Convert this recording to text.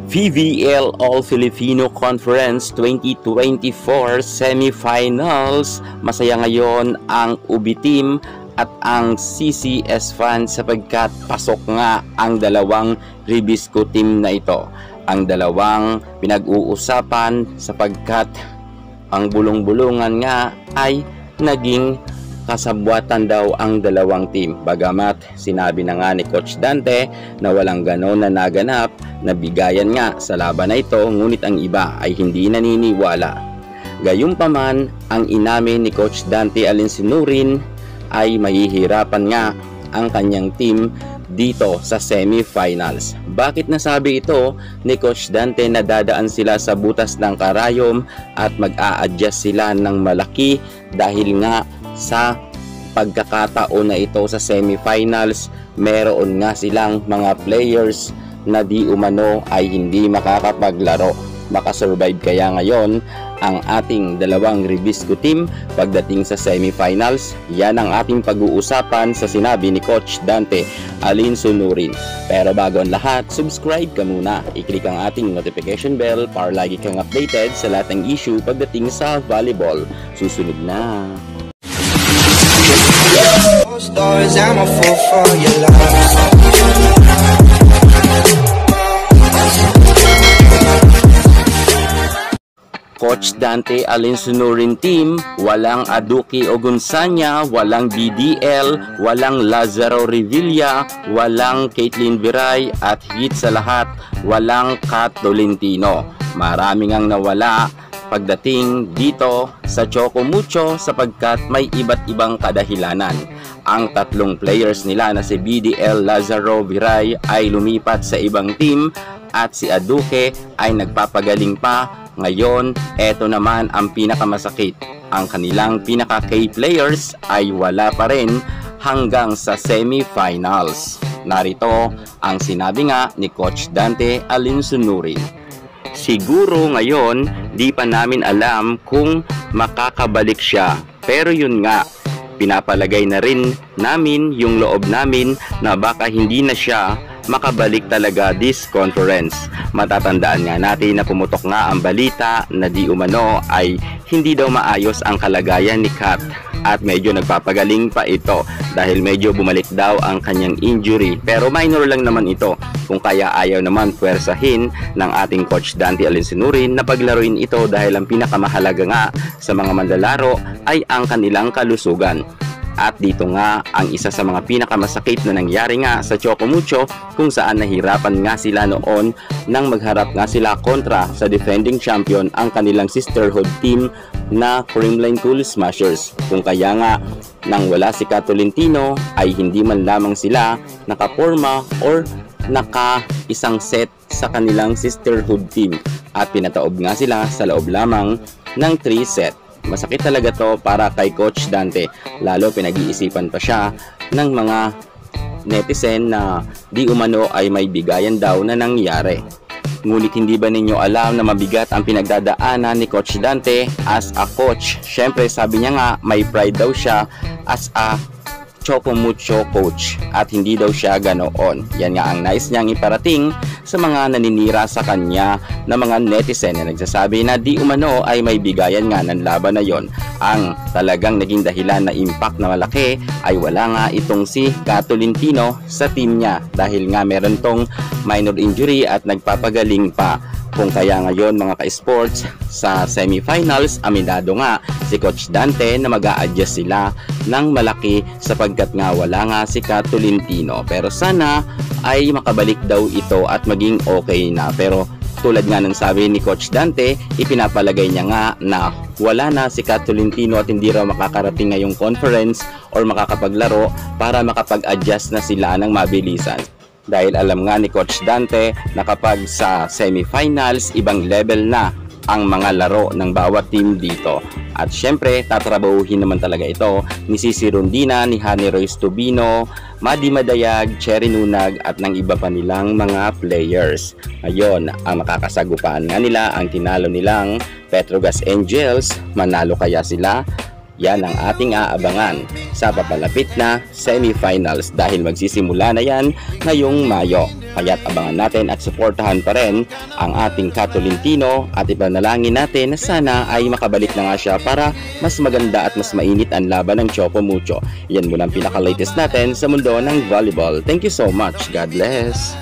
VVL All-Filipino Conference 2024 Semifinals. Masaya ngayon ang UBI team at ang CCS fans sapagkat pasok nga ang dalawang Ribisco team na ito. Ang dalawang pinag-uusapan sapagkat ang bulong-bulungan nga ay naging kasabwatan daw ang dalawang team. Bagamat sinabi na nga ni Coach Dante na walang ganon na naganap, nabigayan nga sa laban na ito, ngunit ang iba ay hindi naniniwala. Gayunpaman, ang inamin ni Coach Dante Alinsunurin ay mahihirapan nga ang kanyang team dito sa semifinals. Bakit nasabi ito ni Coach Dante na dadaan sila sa butas ng karayom at mag-a-adjust sila ng malaki dahil nga sa pagkakataon na ito sa semifinals, meron nga silang mga players na di umano ay hindi makakapaglaro. Makasurvive kaya ngayon ang ating dalawang Ribisco team pagdating sa semifinals? Yan ang ating pag-uusapan sa sinabi ni Coach Dante Alinsunurin. Pero bago ang lahat, subscribe ka muna. I-click ang ating notification bell para lagi kang updated sa lahat ng issue pagdating sa volleyball. Susunod na. Stories, I'm a fool for your love. Coach Dante Alinsunurin team, walang Aduki Ogunsanya, walang BDL, walang Lazaro Revilla, walang Caitlin Viray at higit sa lahat, walang Kat Tolentino. Maraming ang nawala pagdating dito sa Choco Mucho sapagkat may iba't ibang kadahilanan. Ang tatlong players nila na si BDL, Lazaro, Viray ay lumipat sa ibang team at si Aduke ay nagpapagaling pa. Ngayon, eto naman ang pinakamasakit. Ang kanilang pinaka-key players ay wala pa rin hanggang sa semifinals. Narito ang sinabi nga ni Coach Dante Alinsunurin. Siguro ngayon, di pa namin alam kung makakabalik siya. Pero yun nga, pinapalagay na rin namin yung loob namin na baka hindi na siya makabalik talaga this conference. Matatandaan nga natin na pumutok nga ang balita na di umano ay hindi daw maayos ang kalagayan ni Kat at medyo nagpapagaling pa ito dahil medyo bumalik daw ang kanyang injury. Pero minor lang naman ito, kung kaya ayaw naman puwersahin ng ating Coach Dante Alinsunurin na paglaruin ito dahil ang pinakamahalaga nga sa mga manlalaro ay ang kanilang kalusugan. At dito nga ang isa sa mga pinakamasakit na nangyari nga sa Choco Mucho kung saan nahirapan nga sila noon nang magharap nga sila kontra sa defending champion ang kanilang sisterhood team na Creamline Cool Smashers. Kung kaya nga nang wala si Kat Tolentino ay hindi man lamang sila nakaporma or naka isang set sa kanilang sisterhood team at pinataob nga sila sa loob lamang ng 3 set. Masakit talaga to para kay Coach Dante, lalo pinag-iisipan pa siya ng mga netizen na di umano ay may bigayan daw na nangyari. Ngunit hindi ba ninyo alam na mabigat ang pinagdadaanan ni Coach Dante as a coach? Syempre sabi niya nga may pride daw siya as a Choco Mucho coach at hindi daw siya ganoon. Yan nga ang nais niyang iparating sa mga naninira sa kanya na mga netizen na nagsasabi na di umano ay may bigayan nga ng laban na yon. Ang talagang naging dahilan na impact na malaki ay wala nga itong si Kat Tolentino sa team niya dahil nga meron tong minor injury at nagpapagaling pa. Kung kaya ngayon mga ka-sports sa semifinals, aminado nga si Coach Dante na mag-a-adjust sila ng malaki sapagkat nga wala nga si Kat Tolentino. Pero sana ay makabalik daw ito at maging okay na. Pero tulad nga ng sabi ni Coach Dante, ipinapalagay niya nga na wala na si Kat Tolentino at hindi raw makakarating ngayong conference or makakapaglaro para makapag-adjust na sila ng mabilisan. Dahil alam nga ni Coach Dante na kapag sa semifinals, ibang level na ang mga laro ng bawat team dito. At syempre, tatrabahuhin naman talaga ito ni Cici Rondina, ni Hani Royce Tubino, Madi Madayag, Cherry Nunag at ng iba pa nilang mga players. Ngayon, ang makakasagupaan nga nila ang tinalo nilang Petrogas Angels. Manalo kaya sila Yan ang ating aabangan sa papalapit na semifinals dahil magsisimula na yan ngayong Mayo. Kaya't abangan natin at suportahan pa rin ang ating Katolintino at ipanalangin natin na sana ay makabalik na nga siya para mas maganda at mas mainit ang laban ng Choco Mucho. Yan muna ang pinaka-latest natin sa mundo ng volleyball. Thank you so much. God bless.